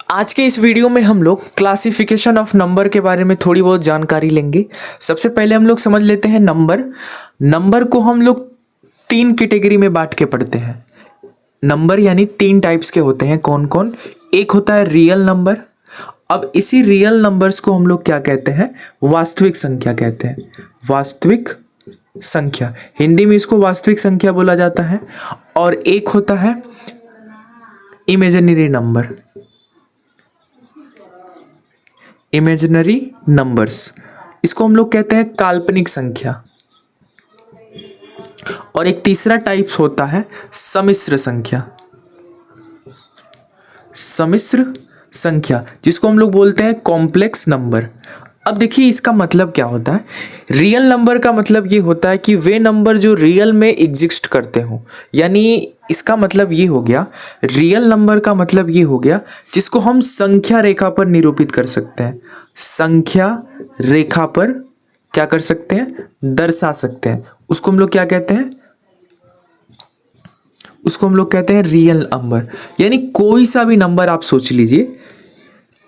आज के इस वीडियो में हम लोग क्लासिफिकेशन ऑफ नंबर के बारे में थोड़ी बहुत जानकारी लेंगे। सबसे पहले हम लोग समझ लेते हैं नंबर को हम लोग तीन कैटेगरी में बांट के पढ़ते हैं। नंबर यानी तीन टाइप्स के होते हैं। कौन कौन? एक होता है रियल नंबर। अब इसी रियल नंबर्स को हम लोग क्या कहते हैं? वास्तविक संख्या कहते हैं। वास्तविक संख्या, हिंदी में इसको वास्तविक संख्या बोला जाता है। और एक होता है इमेजिनरी नंबर, इमेजिनरी नंबर्स, इसको हम लोग कहते हैं काल्पनिक संख्या। और एक तीसरा टाइप्स होता है सम्मिश्र संख्या, सम्मिश्र संख्या जिसको हम लोग बोलते हैं कॉम्प्लेक्स नंबर। अब देखिए इसका मतलब क्या होता है। रियल नंबर का मतलब ये होता है कि वे नंबर जो रियल में एग्जिस्ट करते हो, यानी इसका मतलब ये हो गया, रियल नंबर का मतलब ये हो गया जिसको हम संख्या रेखा पर निरूपित कर सकते हैं। संख्या रेखा पर क्या कर सकते हैं? दर्शा सकते हैं। उसको हम लोग क्या कहते हैं? उसको हम लोग कहते हैं रियल नंबर। यानी कोई सा भी नंबर आप सोच लीजिए,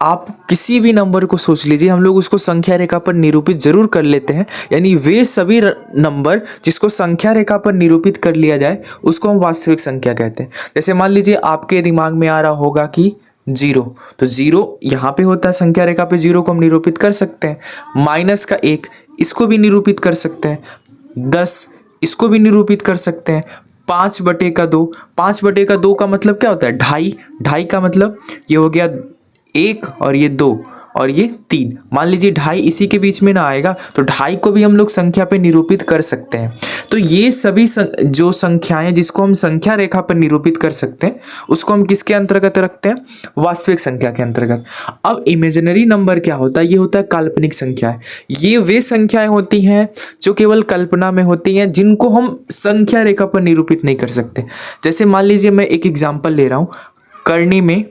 आप किसी भी नंबर को सोच लीजिए, हम लोग उसको संख्या रेखा पर निरूपित जरूर कर लेते हैं। यानी वे सभी नंबर जिसको संख्या रेखा पर निरूपित कर लिया जाए उसको हम वास्तविक संख्या कहते हैं। जैसे मान लीजिए आपके दिमाग में आ रहा होगा कि जीरो, तो जीरो यहाँ पे होता है संख्या रेखा पे, जीरो को हम निरूपित कर सकते हैं। माइनस का एक, इसको भी निरूपित कर सकते हैं। 10, इसको भी निरूपित कर सकते हैं। 5/2, 5/2 का मतलब क्या होता है? ढाई, ढाई का मतलब ये हो गया एक और ये दो और ये तीन। मान लीजिए ढाई इसी के बीच में ना आएगा तो ढाई को भी हम लोग संख्या पे निरूपित कर सकते हैं। तो ये सभी जो संख्याएं जिसको हम संख्या रेखा पर निरूपित कर सकते हैं उसको हम किसके अंतर्गत रखते हैं? वास्तविक संख्या के अंतर्गत। अब इमेजिनरी नंबर क्या होता है? ये होता है काल्पनिक संख्याएं। ये वे संख्याएं होती हैं जो केवल कल्पना में होती हैं, जिनको हम संख्या रेखा पर निरूपित नहीं कर सकते। जैसे मान लीजिए मैं एक एग्जाम्पल ले रहा हूँ, करनी में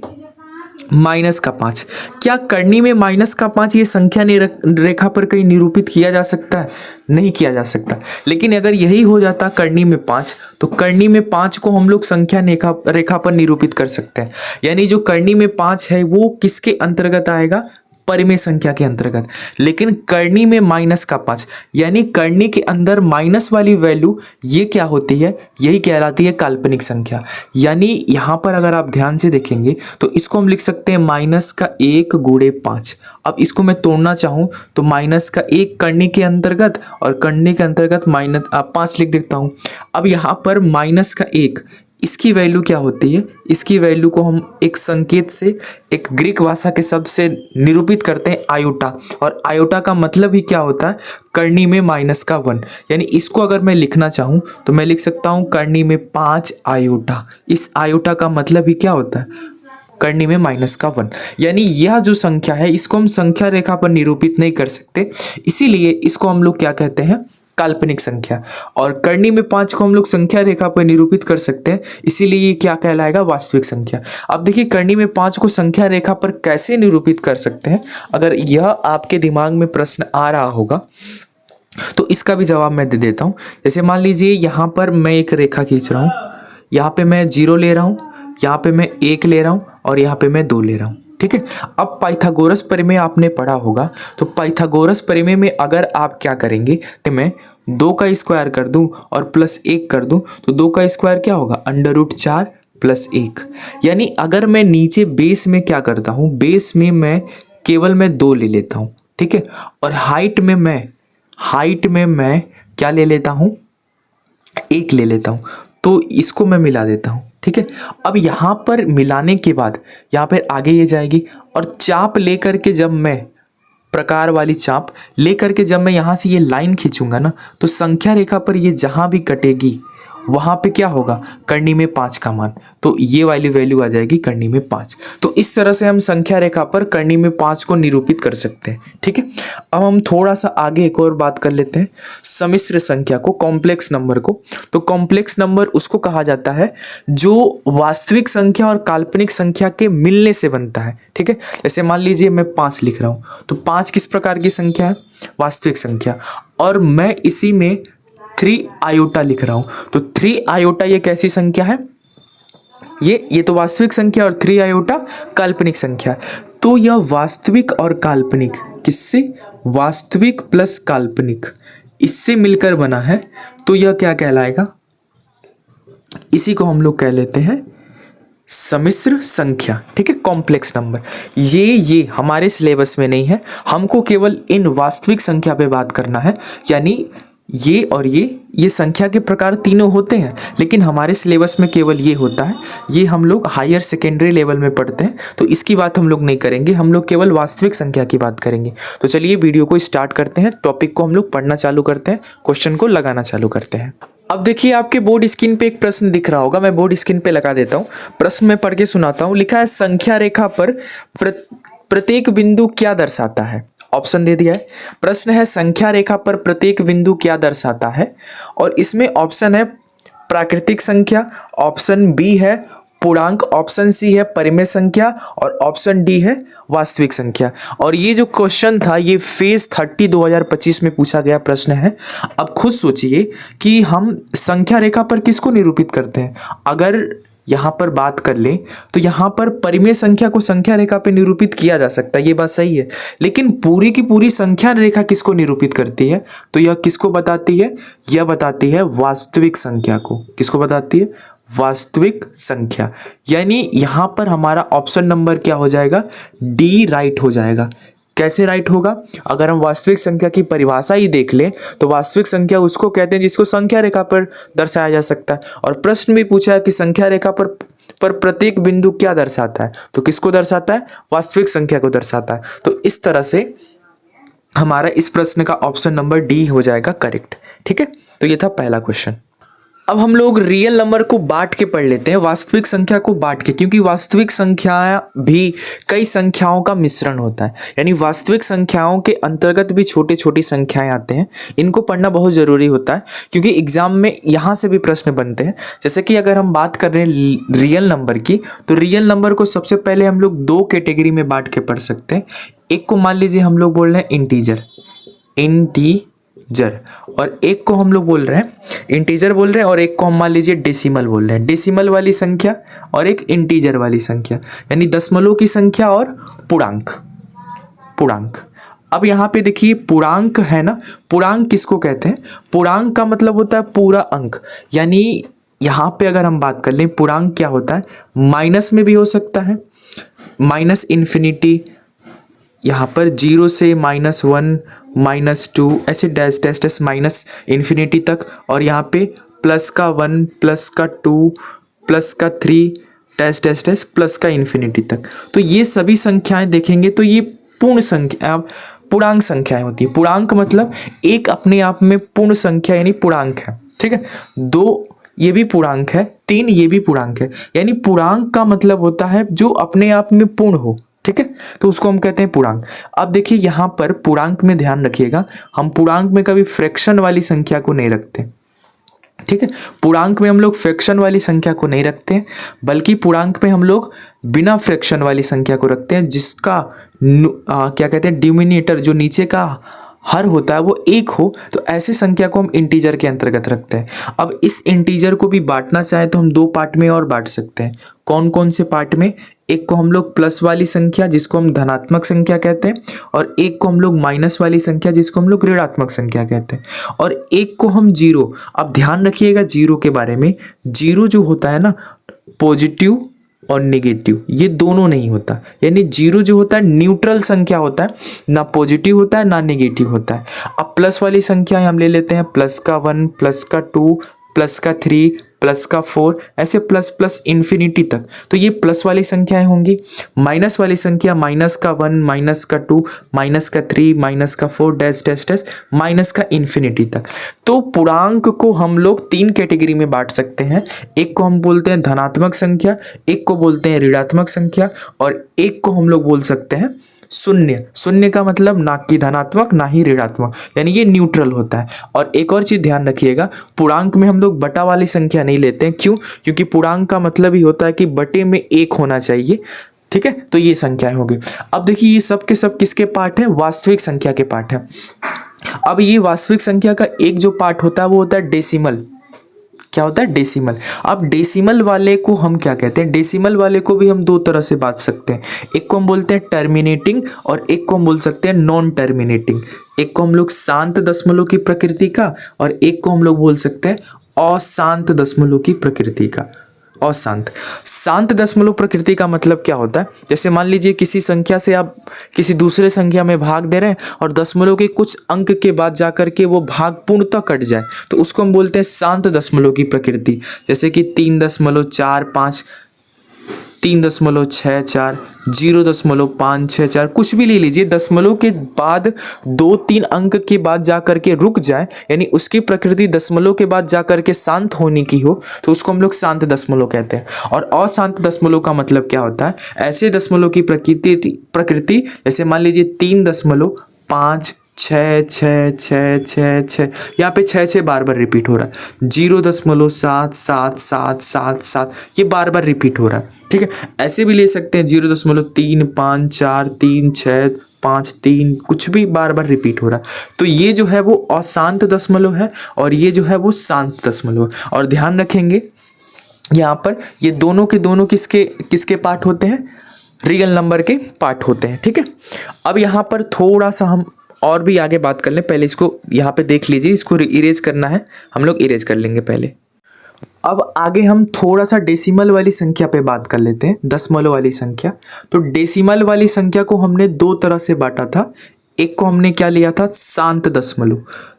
-5। क्या करनी में -5 ये संख्या रेखा पर कहीं निरूपित किया जा सकता है? नहीं किया जा सकता। लेकिन अगर यही हो जाता करनी में 5, तो करनी में 5 को हम लोग संख्या रेखा पर निरूपित कर सकते हैं। यानी जो करनी में 5 है वो किसके अंतर्गत आएगा? परिमेय संख्या के अंतर्गत। लेकिन करनी में -5 यानी करनी के अंदर माइनस वाली वैल्यू, ये क्या होती है? यही कहलाती है काल्पनिक संख्या। यानी यहाँ पर अगर आप ध्यान से देखेंगे तो इसको हम लिख सकते हैं -1 गुणे 5। अब इसको मैं तोड़ना चाहूँ तो -1 करनी के अंतर्गत और करनी के अंतर्गत -5 लिख देता हूँ। अब यहाँ पर -1, इसकी वैल्यू क्या होती है? इसकी वैल्यू को हम एक संकेत से, एक ग्रीक भाषा के शब्द से निरूपित करते हैं आयोटा। और आयोटा का मतलब ही क्या होता है? करनी में -1। यानी इसको अगर मैं लिखना चाहूँ तो मैं लिख सकता हूँ करनी में 5 आयोटा। इस आयोटा का मतलब ही क्या होता है? करनी में -1। यानी यह जो संख्या है इसको हम संख्या रेखा पर निरूपित नहीं कर सकते, इसीलिए इसको हम लोग क्या कहते हैं? काल्पनिक संख्या। और करनी में 5 को हम लोग संख्या रेखा पर निरूपित कर सकते हैं, इसीलिए ये क्या कहलाएगा? वास्तविक संख्या। अब देखिए करनी में 5 को संख्या रेखा पर कैसे निरूपित कर सकते हैं, अगर यह आपके दिमाग में प्रश्न आ रहा होगा तो इसका भी जवाब मैं दे देता हूँ। जैसे मान लीजिए यहाँ पर मैं एक रेखा खींच रहा हूँ, यहाँ पे मैं 0 ले रहा हूँ, यहाँ पे मैं 1 ले रहा हूँ और यहाँ पे मैं 2 ले रहा हूँ। ठीक है। अब पाइथागोरस प्रमेय आपने पढ़ा होगा, तो पाइथागोरस प्रमेय में अगर आप क्या करेंगे तो मैं 2 का स्क्वायर कर दूं और +1 कर दूं तो 2 का स्क्वायर क्या होगा? √4 + 1। यानी अगर मैं नीचे बेस में क्या करता हूँ, बेस में मैं केवल मैं 2 ले लेता हूँ। ठीक है। और हाइट में मैं क्या ले लेता हूँ? 1 ले लेता हूँ। तो इसको मैं मिला देता हूँ। ठीक है। अब यहाँ पर मिलाने के बाद यहाँ पर आगे ये जाएगी और चाप लेकर के जब मैं, प्रकार वाली चाप लेकर के जब मैं यहाँ से ये लाइन खींचूंगा ना, तो संख्या रेखा पर ये जहाँ भी कटेगी वहाँ पे क्या होगा? करनी में 5 का मान। तो ये वाली वैल्यू आ जाएगी करनी में 5। तो इस तरह से हम संख्या रेखा पर करनी में 5 को निरूपित कर सकते हैं। ठीक है। अब हम थोड़ा सा आगे एक और बात कर लेते हैं, सम्मिश्र संख्या को, कॉम्प्लेक्स नंबर को। तो कॉम्प्लेक्स नंबर उसको कहा जाता है जो वास्तविक संख्या और काल्पनिक संख्या के मिलने से बनता है। ठीक है। जैसे मान लीजिए मैं 5 लिख रहा हूँ, तो 5 किस प्रकार की संख्या है? वास्तविक संख्या। और मैं इसी में 3 आयोटा लिख रहा हूं, तो 3 आयोटा ये कैसी संख्या है? ये तो वास्तविक संख्या और 3 आयोटा काल्पनिक संख्या। तो यह वास्तविक और काल्पनिक, किससे? वास्तविक प्लस काल्पनिक, इससे मिलकर बना है, तो यह क्या कहलाएगा? इसी को हम लोग कह लेते हैं सम्मिश्र संख्या। ठीक है, कॉम्प्लेक्स नंबर। ये हमारे सिलेबस में नहीं है, हमको केवल इन वास्तविक संख्या पे बात करना है। यानी ये और ये संख्या के प्रकार तीनों होते हैं, लेकिन हमारे सिलेबस में केवल ये होता है। ये हम लोग हायर सेकेंडरी लेवल में पढ़ते हैं, तो इसकी बात हम लोग नहीं करेंगे, हम लोग केवल वास्तविक संख्या की बात करेंगे। तो चलिए वीडियो को स्टार्ट करते हैं, टॉपिक को हम लोग पढ़ना चालू करते हैं, क्वेश्चन को लगाना चालू करते हैं। अब देखिए आपके बोर्ड स्क्रीन पे एक प्रश्न दिख रहा होगा, मैं बोर्ड स्क्रीन पे लगा देता हूँ, प्रश्न में पढ़ के सुनाता हूँ। लिखा है संख्या रेखा पर प्रत्येक बिंदु क्या दर्शाता है? ऑप्शन दे दिया है। प्रश्न है संख्या रेखा पर प्रत्येक बिंदु क्या दर्शाता है, और इसमें ऑप्शन है प्राकृतिक संख्या, ऑप्शन बी है पूर्णांक, ऑप्शन सी है परिमेय संख्या, और ऑप्शन डी है वास्तविक संख्या। और ये जो क्वेश्चन था ये फेज 30 2025 में पूछा गया प्रश्न है। अब खुद सोचिए कि हम संख्या रेखा पर किसको निरूपित करते हैं। अगर यहाँ पर बात कर लें तो यहाँ पर परिमेय संख्या को संख्या रेखा पे निरूपित किया जा सकता है, ये बात सही है, लेकिन पूरी की पूरी संख्या रेखा किसको निरूपित करती है? तो यह किसको बताती है? यह बताती है वास्तविक संख्या को। किसको बताती है? वास्तविक संख्या। यानी यहाँ पर हमारा ऑप्शन नंबर क्या हो जाएगा? डी राइट हो जाएगा। कैसे राइट होगा? अगर हम वास्तविक संख्या की परिभाषा ही देख लें तो वास्तविक संख्या उसको कहते हैं जिसको संख्या रेखा पर दर्शाया जा सकता है। और प्रश्न भी पूछा है कि संख्या रेखा पर प्रत्येक बिंदु क्या दर्शाता है, तो किसको दर्शाता है? वास्तविक संख्या को दर्शाता है। तो इस तरह से हमारा इस प्रश्न का ऑप्शन नंबर डी हो जाएगा करेक्ट। ठीक है, तो ये था पहला क्वेश्चन। अब हम लोग रियल नंबर को बांट के पढ़ लेते हैं, वास्तविक संख्या को बांट के, क्योंकि वास्तविक संख्या भी कई संख्याओं का मिश्रण होता है। यानी वास्तविक संख्याओं के अंतर्गत भी छोटी छोटी संख्याएं आते हैं, इनको पढ़ना बहुत ज़रूरी होता है, क्योंकि एग्जाम में यहाँ से भी प्रश्न बनते हैं। जैसे कि अगर हम बात कर रहे हैं रियल नंबर की, तो रियल नंबर को सबसे पहले हम लोग दो कैटेगरी में बांट के पढ़ सकते हैं। एक को मान लीजिए हम लोग बोल रहे हैं इंटीजर, और एक को हम लोग बोल रहे हैं इंटीजर बोल रहे हैं, और एक को हम मान लीजिए डेसिमल बोल रहे हैं। डेसिमल वाली संख्या और एक इंटीजर वाली संख्या, यानी दशमलव की संख्या और पूर्णांक। अब यहाँ पे देखिए पूर्णांक है ना, पूर्णांक किसको कहते हैं? पूर्णांक का मतलब होता है पूरा अंक। यानी यहाँ पे अगर हम बात कर लें पूर्णांक क्या होता है, माइनस में भी हो सकता है, माइनस इन्फिनिटी, यहाँ पर 0 से -1 -2 ऐसे dash dash dash minus infinity तक, और यहाँ पे प्लस का 1 प्लस का 2 प्लस का 3 डैश डैश डैश प्लस का इन्फिनिटी तक। तो ये सभी संख्याएं देखेंगे तो ये पूर्ण संख्या पूर्णांक संख्याएं होती है। पूर्णांक मतलब एक अपने आप में पूर्ण संख्या यानी पूर्णांक है। ठीक है, 2 ये भी पूर्णांक है, 3 ये भी पूर्णांक है। यानी पूर्णांक का मतलब होता है जो अपने आप में पूर्ण हो। ठीक है, तो उसको हम कहते हैं पूर्णांक। अब देखिए यहाँ पर पूर्णांक में ध्यान रखिएगा, हम पूर्णांक में कभी फ्रैक्शन वाली संख्या को नहीं रखते। ठीक है, पूर्णांक में हम लोग फ्रैक्शन वाली संख्या को नहीं रखते हैं, बल्कि पूर्णांक में हम लोग बिना फ्रैक्शन वाली संख्या को रखते हैं, जिसका क्या कहते हैं डिनोमिनेटर, जो नीचे का हर होता है वो 1 हो, तो ऐसे संख्या को हम इंटीजर के अंतर्गत रखते हैं। अब इस इंटीजर को भी बांटना चाहे तो हम 2 पार्ट में और बांट सकते हैं। कौन कौन से पार्ट में? एक को हम लोग प्लस वाली संख्या जिसको हम धनात्मक संख्या कहते हैं, और एक को हम लोग माइनस वाली संख्या जिसको हम लोग ऋणात्मक संख्या कहते हैं, और एक को हम जीरो। अब ध्यान रखिएगा जीरो के बारे में, जीरो जो होता है ना पॉजिटिव और नेगेटिव ये दोनों नहीं होता। यानी जीरो जो होता है न्यूट्रल संख्या होता है, ना पॉजिटिव होता है ना नेगेटिव होता है। अब प्लस वाली संख्या हम ले लेते हैं, प्लस का 1 प्लस का 2 प्लस का 3 प्लस का 4 ऐसे प्लस प्लस इन्फिनिटी तक, तो ये प्लस वाली संख्याएं होंगी। माइनस वाली संख्या माइनस का 1 माइनस का 2 माइनस का 3 माइनस का 4 डैश डैश डैश माइनस का इन्फिनिटी तक। तो पूर्णांक को हम लोग 3 कैटेगरी में बांट सकते हैं। एक को हम बोलते हैं धनात्मक संख्या, एक को बोलते हैं ऋणात्मक संख्या, और एक को हम लोग बोल सकते हैं शून्य। शून्य का मतलब ना कि धनात्मक ना ही ऋणात्मक, यानी ये न्यूट्रल होता है। और एक और चीज ध्यान रखिएगा, पूर्णांक में हम लोग बटा वाली संख्या नहीं लेते हैं। क्यों? क्योंकि पूर्णांक का मतलब ही होता है कि बटे में 1 होना चाहिए। ठीक है, तो ये संख्याएं होगी। अब देखिए ये सब के सब किसके पार्ट है? वास्तविक संख्या के पार्ट है। अब ये वास्तविक संख्या का एक जो पार्ट होता है वो होता है डेसिमल। क्या होता है, डेसिमल। अब डेसिमल वाले को हम क्या कहते हैं, डेसिमल वाले को भी हम दो तरह से बांट सकते हैं। एक को हम बोलते हैं टर्मिनेटिंग और एक को हम बोल सकते हैं नॉन टर्मिनेटिंग। एक को हम लोग शांत दशमलव की प्रकृति का और एक को हम लोग बोल सकते हैं अशांत दशमलव की प्रकृति का। अशांत, शांत दशमलव प्रकृति का मतलब क्या होता है, जैसे मान लीजिए किसी संख्या से आप किसी दूसरे संख्या में भाग दे रहे हैं और दशमलव के कुछ अंक के बाद जाकर के वो भाग पूर्णतः कट जाए, तो उसको हम बोलते हैं शांत दशमलव की प्रकृति। जैसे कि 3.45, 3.64, 0.564, कुछ भी ले लीजिए, दशमलव के बाद 2-3 अंक के बाद जाकर के रुक जाए, यानी उसकी प्रकृति दशमलव के बाद जाकर के शांत होने की हो, तो उसको हम लोग शांत दशमलव कहते हैं। और अशांत दशमलव का मतलब क्या होता है, ऐसे दशमलव की प्रकृति जैसे मान लीजिए 3.5, 6, यहाँ पे 6 बार बार रिपीट हो रहा है, 0.77777, ये बार बार रिपीट हो रहा है, ठीक है। ऐसे भी ले सकते हैं 0.354365 कुछ भी बार बार रिपीट हो रहा है, तो ये जो है वो अशांत दशमलव है और ये जो है वो शांत दशमलव है। और ध्यान रखेंगे यहाँ पर ये दोनों के दोनों किसके पार्ट होते हैं, रियल नंबर के पार्ट होते हैं, ठीक है। अब यहाँ पर थोड़ा सा हम और भी आगे बात कर लें, पहले इसको यहाँ पे देख लीजिए, इसको इरेज करना है, हम लोग इरेज कर लेंगे पहले। अब आगे हम थोड़ा सा डेसिमल वाली संख्या पे बात कर लेते हैं, दशमलव वाली संख्या। तो डेसिमल वाली संख्या को हमने दो तरह से बांटा था। एक को हमने क्या लिया था, शांत दशमलव,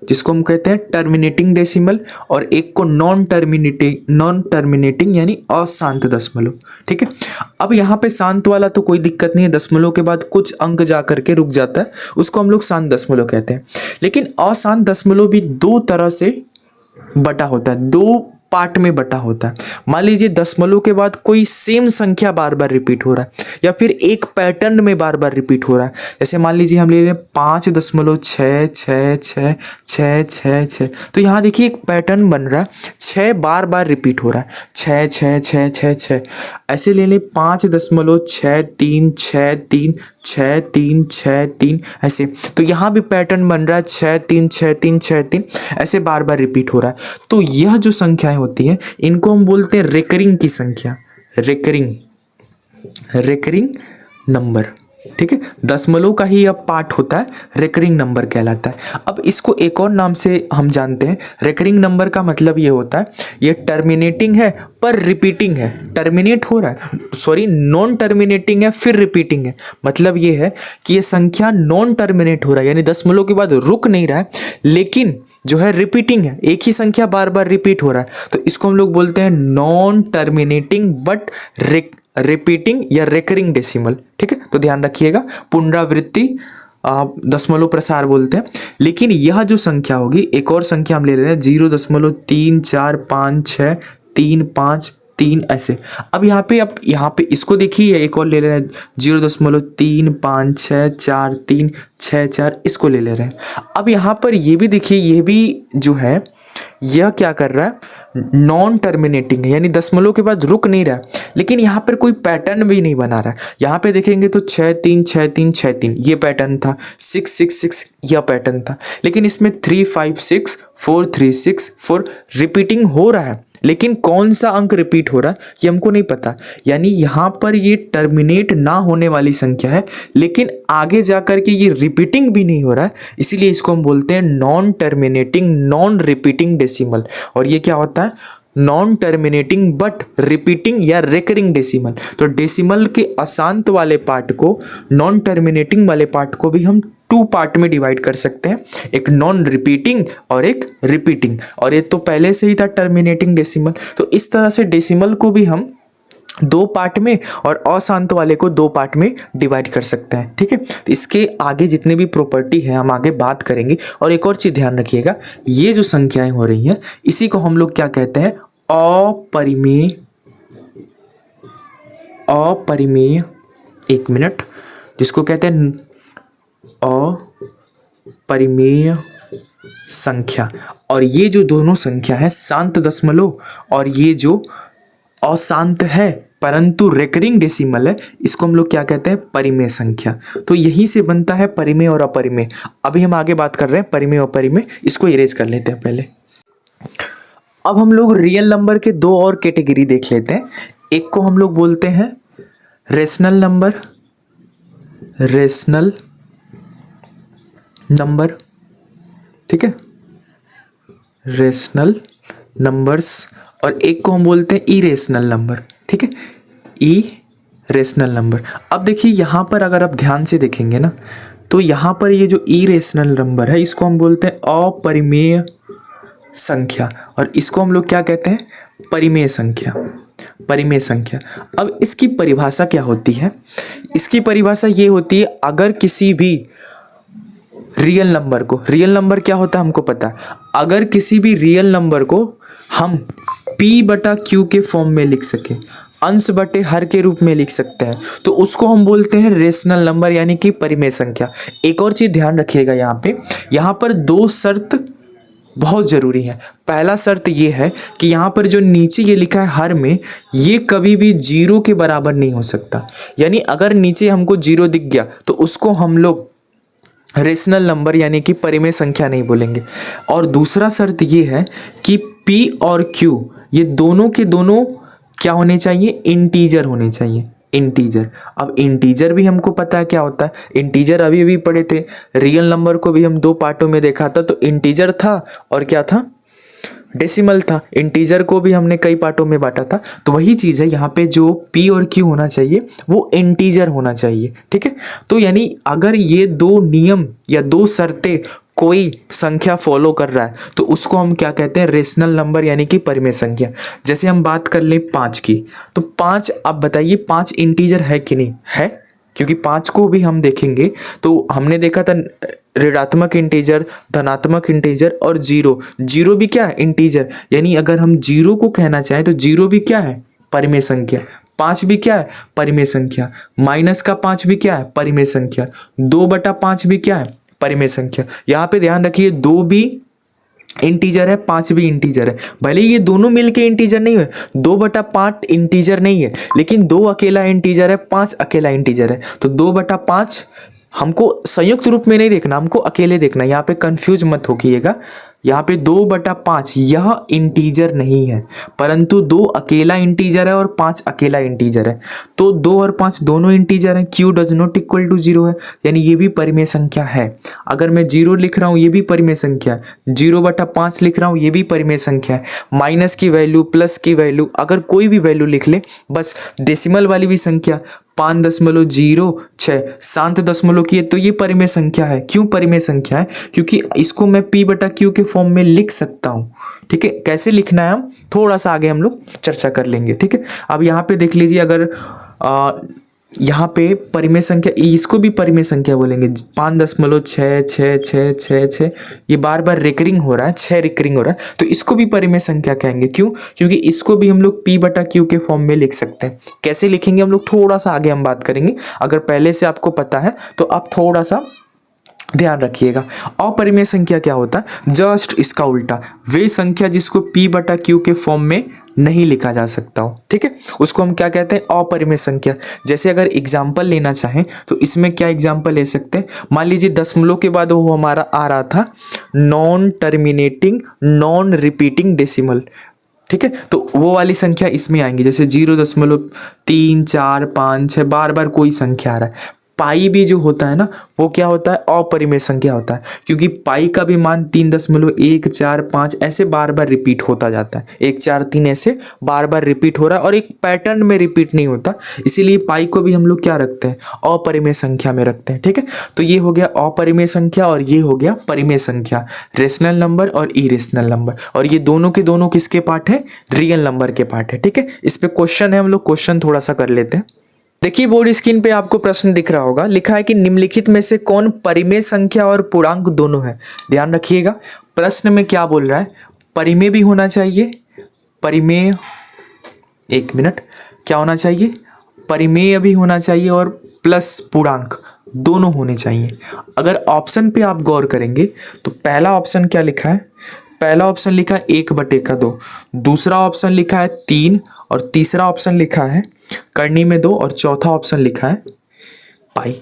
जिसको हम कहते हैं टर्मिनेटिंग डेसिमल, और एक को नॉन टर्मिनेटिंग यानी अशांत दशमलव, ठीक है। अब यहाँ पे शांत वाला तो कोई दिक्कत नहीं है, दशमलव के बाद कुछ अंक जा करके रुक जाता है, उसको हम लोग शांत दशमलव कहते हैं। लेकिन अशांत दशमलव भी दो तरह से बटा होता है, दो पार्ट में बटा होता है। मान लीजिए दशमलव के बाद कोई सेम संख्या बार बार रिपीट हो रहा है या फिर एक पैटर्न में बार बार रिपीट हो रहा है। जैसे मान लीजिए हम ले रहे हैं 5.66666, तो यहाँ देखिए एक पैटर्न बन रहा है, 6 बार बार रिपीट हो रहा है, 6 ऐसे ले लें 5.636363 ऐसे, तो यहाँ भी पैटर्न बन रहा है 6 3 ऐसे बार बार रिपीट हो रहा है। तो यह जो संख्याएं होती हैं इनको हम बोलते हैं रेकरिंग की संख्या, रेकरिंग नंबर, ठीक है। दशमलव का ही अब पार्ट होता है, रेकरिंग नंबर कहलाता है। अब इसको एक और नाम से हम जानते हैं, रेकरिंग नंबर का मतलब ये होता है ये टर्मिनेटिंग है पर रिपीटिंग है, टर्मिनेट हो रहा है, सॉरी नॉन टर्मिनेटिंग है फिर रिपीटिंग है। मतलब ये है कि ये संख्या नॉन टर्मिनेट हो रहा है, यानी दशमलव के बाद रुक नहीं रहा है, लेकिन जो है रिपीटिंग है, एक ही संख्या बार बार रिपीट हो रहा है, तो इसको हम लोग बोलते हैं नॉन टर्मिनेटिंग बट रिपीटिंग या रेकरिंग डेसिमल, ठीक है। तो ध्यान रखिएगा, पुनरावृत्ति दशमलव प्रसार बोलते हैं। लेकिन यह जो संख्या होगी, एक और संख्या हम ले रहे हैं 0.345635 ऐसे। अब यहाँ पे इसको देखिए, एक और ले रहे हैं 0.35564364, इसको ले रहे हैं। अब यहाँ पर ये भी देखिए, ये भी जो है यह क्या कर रहा है, नॉन टर्मिनेटिंग है, यानी दशमलव के बाद रुक नहीं रहा है, लेकिन यहाँ पर कोई पैटर्न भी नहीं बना रहा है। यहाँ पे देखेंगे तो 6 3 ये पैटर्न था, 6 यह पैटर्न था, लेकिन इसमें 3 5 6 4 3 6 4 रिपीटिंग हो रहा है, लेकिन कौन सा अंक रिपीट हो रहा है ये हमको नहीं पता। यानी यहाँ पर ये टर्मिनेट ना होने वाली संख्या है, लेकिन आगे जाकर के ये रिपीटिंग भी नहीं हो रहा है, इसीलिए इसको हम बोलते हैं non terminating non repeating decimal. और ये क्या होता है, नॉन टर्मिनेटिंग बट रिपीटिंग या रेकरिंग डेसिमल। तो डेसिमल के अशांत वाले पार्ट को, नॉन टर्मिनेटिंग वाले पार्ट को भी हम 2 पार्ट में डिवाइड कर सकते हैं, एक नॉन रिपीटिंग और एक रिपीटिंग। और ये तो पहले से ही था टर्मिनेटिंग डेसिमल, तो इस तरह से डेसिमल को भी हम 2 पार्ट में और अशांत वाले को 2 पार्ट में डिवाइड कर सकते हैं, ठीक है। तो इसके आगे जितने भी प्रॉपर्टी है हम आगे बात करेंगे। और एक और चीज़ ध्यान रखिएगा, ये जो संख्याएं हो रही हैं इसी को हम लोग क्या कहते हैं, अपरिमेय, एक मिनट, जिसको कहते हैं अपरिमेय संख्या। और ये जो दोनों संख्या है, शांत दशमलव और ये जो अशांत है परंतु रेकरिंग डेसिमल है, इसको हम लोग क्या कहते हैं, परिमेय संख्या। तो यहीं से बनता है परिमेय और अपरिमेय। अभी हम आगे बात कर रहे हैं परिमेय और अपरिमेय, इसको इरेज कर लेते हैं पहले। अब हम लोग रियल नंबर के दो और कैटेगरी देख लेते हैं। एक को हम लोग बोलते हैं रेशनल नंबर, रेशनल नंबर, ठीक है, रेशनल नंबर्स, और एक को हम बोलते हैं इरेशनल नंबर, ठीक है, इरेशनल नंबर। अब देखिए यहाँ पर अगर आप ध्यान से देखेंगे ना, तो यहाँ पर ये जो इरेशनल नंबर है इसको हम बोलते हैं अपरिमेय संख्या, और इसको हम लोग क्या कहते हैं, परिमेय संख्या, परिमेय संख्या। अब इसकी परिभाषा क्या होती है, इसकी परिभाषा ये होती है, अगर किसी भी रियल नंबर को, रियल नंबर क्या होता है हमको पता है, अगर किसी भी रियल नंबर को हम p बटा q के फॉर्म में लिख सके, अंश बटे हर के रूप में लिख सकते हैं, तो उसको हम बोलते हैं रेशनल नंबर यानी कि परिमेय संख्या। एक और चीज ध्यान रखिएगा, यहाँ पर दो शर्त बहुत जरूरी है। पहला शर्त ये है कि यहाँ पर जो नीचे ये लिखा है हर में, ये कभी भी जीरो के बराबर नहीं हो सकता, यानी अगर नीचे हमको जीरो दिख गया तो उसको हम लोग रेशनल नंबर यानी कि परिमेय संख्या नहीं बोलेंगे। और दूसरा शर्त ये है कि p और q ये दोनों के दोनों क्या होने चाहिए, इंटीजर होने चाहिए, इंटीजर। अब इंटीजर भी हमको पता है क्या होता है, इंटीजर अभी अभी पढ़े थे, रियल नंबर को भी हम दो पार्टों में देखा था, तो इंटीजर था और क्या था, डेसिमल था। इंटीजर को भी हमने कई पार्टों में बांटा था, तो वही चीज़ है, यहाँ पे जो p और q होना चाहिए वो इंटीजर होना चाहिए, ठीक है। तो यानी अगर ये दो नियम या दो शर्तें कोई संख्या फॉलो कर रहा है तो उसको हम क्या कहते हैं, रेशनल नंबर यानी कि परिमेय संख्या। जैसे हम बात कर लें 5 की, तो 5, अब बताइए 5 इंटीजर है कि नहीं है, क्योंकि 5 को भी हम देखेंगे तो हमने देखा था ऋणात्मक इंटीजर, धनात्मक इंटीजर और जीरो। जीरो भी क्या है, इंटीजर, यानी अगर हम जीरो को कहना चाहें तो जीरो भी क्या है, परिमेय संख्या। 5 भी क्या है, परिमेय संख्या। माइनस का 5 भी क्या है, परिमेय संख्या। 2/5 भी क्या है, परिमेय संख्या। यहाँ पे ध्यान रखिए 2 भी इंटीजर है, 5 भी इंटीजर है, भले ये दोनों मिलके इंटीजर नहीं है, 2/5 इंटीजर नहीं है, लेकिन 2 अकेला इंटीजर है, 5 अकेला इंटीजर है, तो 2/5 हमको संयुक्त रूप में नहीं देखना, हमको अकेले देखना। यहाँ पे कंफ्यूज मत होइएगा, यहाँ पे 2/5 यह इंटीजर नहीं है, परंतु 2 अकेला इंटीजर है और 5 अकेला इंटीजर है, तो 2 और 5 दोनों इंटीजर हैं। q does not equal to 0 है, यानी ये भी परिमेय संख्या है। अगर मैं 0 लिख रहा हूँ ये भी परिमेय संख्या है, 0/5 लिख रहा हूँ ये भी परिमेय संख्या है। माइनस की वैल्यू, प्लस की वैल्यू, अगर कोई भी वैल्यू लिख ले, बस डेसिमल वाली भी संख्या 5.06 शांत दशमलव की है, तो ये परिमेय संख्या है। क्यों परिमेय संख्या है, क्योंकि इसको मैं p/q के फॉर्म में लिख सकता हूँ, ठीक है। कैसे लिखना है हम थोड़ा सा आगे हम लोग चर्चा कर लेंगे, ठीक है। अब यहाँ पे देख लीजिए, अगर यहाँ पे परिमेय संख्या, इसको भी परिमेय संख्या बोलेंगे। 5.66666, ये बार बार रिकरिंग हो रहा है, 6 रिकरिंग हो रहा है, तो इसको भी परिमेय संख्या कहेंगे। क्यों, क्योंकि इसको भी हम लोग p/q के फॉर्म में लिख सकते हैं। कैसे लिखेंगे हम लोग थोड़ा सा आगे हम बात करेंगे, अगर पहले से आपको पता है तो आप थोड़ा सा ध्यान रखिएगा। अपरिमेय संख्या क्या होता है, जस्ट इसका उल्टा, वे संख्या जिसको p/q के फॉर्म में नहीं लिखा जा सकता हो, ठीक है, उसको हम क्या कहते हैं, अपरिमेय संख्या। जैसे अगर एग्जाम्पल लेना चाहें तो इसमें क्या एग्जाम्पल ले सकते हैं, मान लीजिए दशमलव के बाद वो हमारा आ रहा था non terminating non repeating decimal, ठीक है, तो वो वाली संख्या इसमें आएंगी। जैसे 0.3 4 5 6 बार बार कोई संख्या आ रहा है। पाई भी जो होता है ना, वो क्या होता है, अपरिमेय संख्या होता है, क्योंकि पाई का भी मान 3.145 ऐसे बार बार रिपीट होता जाता है। 1 4 3 ऐसे बार बार रिपीट हो रहा है और एक पैटर्न में रिपीट नहीं होता, इसीलिए पाई को भी हम लोग क्या रखते हैं, अपरिमेय संख्या में रखते हैं, ठीक है। तो ये हो गया अपरिमेय संख्या और ये हो गया परिमेय संख्या, रेशनल नंबर और इरेशनल नंबर। और ये दोनों के दोनों किसके पार्ट है, रियल नंबर के पार्ट है, ठीक है। इस पे क्वेश्चन है, हम लोग क्वेश्चन थोड़ा सा कर लेते हैं। देखिए बोर्ड स्क्रीन पे आपको प्रश्न दिख रहा होगा, लिखा है कि निम्नलिखित में से कौन परिमेय संख्या और पूर्णांक दोनों है। ध्यान रखिएगा प्रश्न में क्या बोल रहा है, परिमेय भी होना चाहिए, परिमेय, एक मिनट, क्या होना चाहिए, परिमेय भी होना चाहिए और प्लस पूर्णांक दोनों होने चाहिए। अगर ऑप्शन पे आप गौर करेंगे तो पहला ऑप्शन क्या लिखा है, पहला ऑप्शन लिखा है 1/2, दूसरा ऑप्शन लिखा है 3 और तीसरा ऑप्शन लिखा है करनी में 2 और चौथा ऑप्शन लिखा है पाई।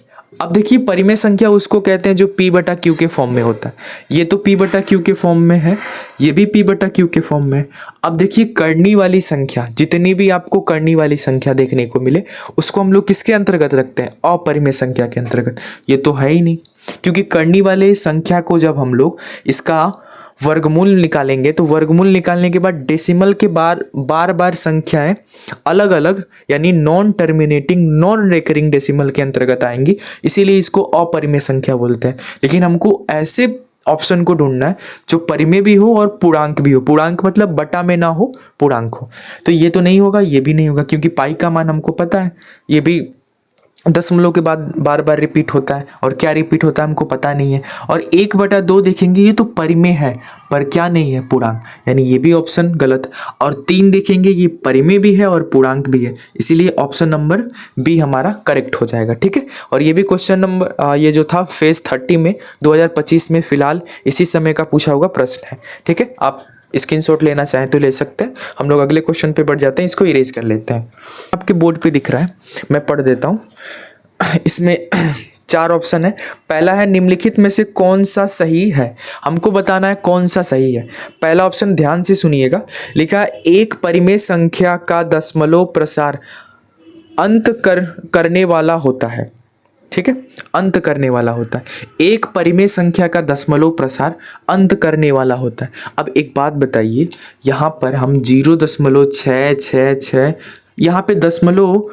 अब देखिए परिमेय संख्या उसको कहते हैं जो p बटा क्यू के फॉर्म में होता है। ये तो p बटा क्यू के फॉर्म में है, ये भी p बटा क्यू के फॉर्म में है। अब देखिए करनी वाली संख्या, जितनी भी आपको करनी वाली संख्या देखने को मिले उसको हम लोग किसके अंतर्गत रखते हैं? अपरिमेय संख्या के अंतर्गत। ये तो है ही नहीं, क्योंकि करनी वाले संख्या को जब हम लोग इसका वर्गमूल निकालेंगे तो वर्गमूल निकालने के बाद डेसिमल के बार बार संख्याएं अलग अलग यानी non terminating non recurring decimal के अंतर्गत आएंगी, इसीलिए इसको अपरिमेय संख्या बोलते हैं। लेकिन हमको ऐसे ऑप्शन को ढूंढना है जो परिमेय भी हो और पूर्णांक भी हो। पूर्णांक मतलब बटा में ना हो, पूर्णांक हो। तो ये तो नहीं होगा, ये भी नहीं होगा, क्योंकि पाई का मान हमको पता है, ये भी दशमलव के बाद बार बार रिपीट होता है, और क्या रिपीट होता है हमको पता नहीं है। और 1/2 देखेंगे ये तो परिमेय है पर क्या नहीं है? पूर्णांक, यानी ये भी ऑप्शन गलत। और 3 देखेंगे ये परिमेय भी है और पूर्णांक भी है, इसीलिए ऑप्शन नंबर बी हमारा करेक्ट हो जाएगा। ठीक है, और ये भी क्वेश्चन नंबर ये जो था फेज 30 में 2025 में फिलहाल इसी समय का पूछा हुआ प्रश्न है। ठीक है, आप स्क्रीनशॉट लेना चाहें तो ले सकते हैं। हम लोग अगले क्वेश्चन पे बढ़ जाते हैं, इसको इरेज कर लेते हैं। आपके बोर्ड पे दिख रहा है, मैं पढ़ देता हूँ। इसमें 4 ऑप्शन है। पहला है निम्नलिखित में से कौन सा सही है, हमको बताना है कौन सा सही है। पहला ऑप्शन ध्यान से सुनिएगा, लिखा है एक परिमेय संख्या का दशमलव प्रसार अंत करने वाला होता है। ठीक है, अंत करने वाला होता है। एक परिमेय संख्या का दशमलव प्रसार अंत करने वाला होता है। अब एक बात बताइए, यहाँ पर हम 0.666 यहाँ पे दशमलव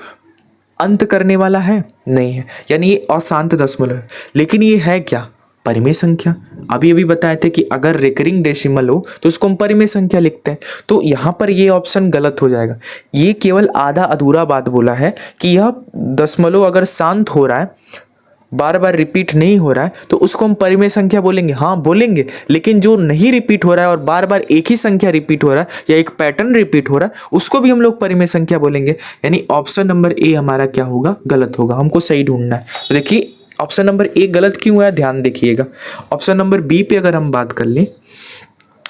अंत करने वाला है नहीं है, यानी ये अशांत दशमलव है। लेकिन ये है क्या? परिमेय संख्या। अभी बताए थे कि अगर रेकरिंग डेसिमल हो तो उसको हम परिमेय संख्या लिखते हैं। तो यहाँ पर ये ऑप्शन गलत हो जाएगा। ये केवल आधा अधूरा बात बोला है कि यह दशमलव अगर शांत हो रहा है, बार बार रिपीट नहीं हो रहा है, तो उसको हम परिमेय संख्या बोलेंगे। हाँ बोलेंगे, लेकिन जो नहीं रिपीट हो रहा है और बार बार एक ही संख्या रिपीट हो रहा है या एक पैटर्न रिपीट हो रहा है, उसको भी हम लोग परिमेय संख्या बोलेंगे। यानी ऑप्शन नंबर ए हमारा क्या होगा? गलत होगा। हमको सही ढूंढना है। तो देखिए ऑप्शन नंबर ए गलत क्यों है, ध्यान देखिएगा। ऑप्शन नंबर बी पे अगर हम बात कर लें,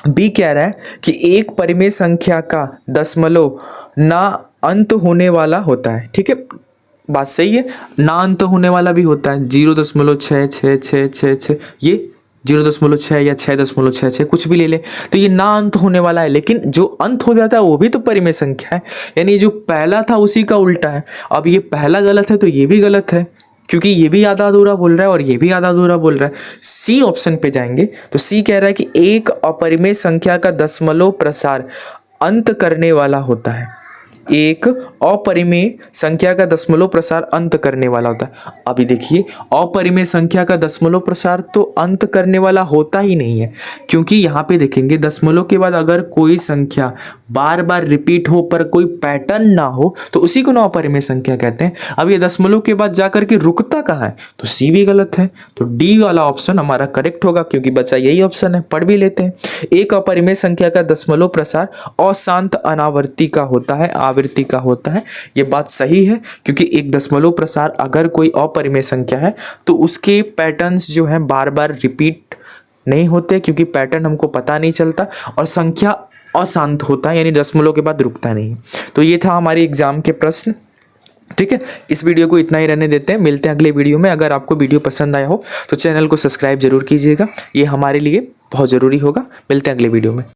बी कह रहा है कि एक परिमेय संख्या का दशमलव ना अंत होने वाला होता है। ठीक है, बात सही है, ना अंत होने वाला भी होता है। 0.6666, ये 0.6 या 6.66 कुछ भी ले ले, तो ये ना अंत होने वाला है। लेकिन जो अंत हो जाता है वो भी तो परिमेय संख्या है, यानी जो पहला था उसी का उल्टा है। अब ये पहला गलत है तो ये भी गलत है, क्योंकि ये भी आधा अधूरा बोल रहा है और ये भी आधा अधूरा बोल रहा है। सी ऑप्शन पे जाएंगे तो सी कह रहा है कि एक अपरिमेय संख्या का दशमलव प्रसार अंत करने वाला होता है। एक अपरिमेय संख्या का दशमलव प्रसार अंत करने वाला होता है। अभी देखिए अपरिमेय संख्या का दशमलव प्रसार तो अंत करने वाला होता ही नहीं है, क्योंकि यहाँ पे देखेंगे दशमलव के बाद अगर कोई संख्या बार बार रिपीट हो पर कोई पैटर्न ना हो तो उसी को ना अपरिमेय संख्या कहते हैं। अब ये दशमलव के बाद जाकर के रुकता कहाँ है? तो सी भी गलत है। तो डी वाला ऑप्शन हमारा करेक्ट होगा, क्योंकि बच्चा यही ऑप्शन है। पढ़ भी लेते हैं। एक अपरिमेय संख्या का दशमलव प्रसार अशांत अनावर्ती का होता है, आवृत्ति का होता है। ये बात सही है, क्योंकि एक दशमलव प्रसार अगर कोई अपरिमेय संख्या है तो उसके पैटर्न्स जो हैं बार बार रिपीट नहीं होते, क्योंकि पैटर्न हमको पता नहीं चलता, और संख्या अशांत होता है, यानी दशमलव के बाद रुकता नहीं। तो ये था हमारे एग्जाम के प्रश्न। ठीक है, इस वीडियो को इतना ही रहने देते हैं, मिलते हैं अगले वीडियो में। अगर आपको वीडियो पसंद आया हो तो चैनल को सब्सक्राइब जरूर कीजिएगा, ये हमारे लिए बहुत ज़रूरी होगा। मिलते हैं अगले वीडियो में।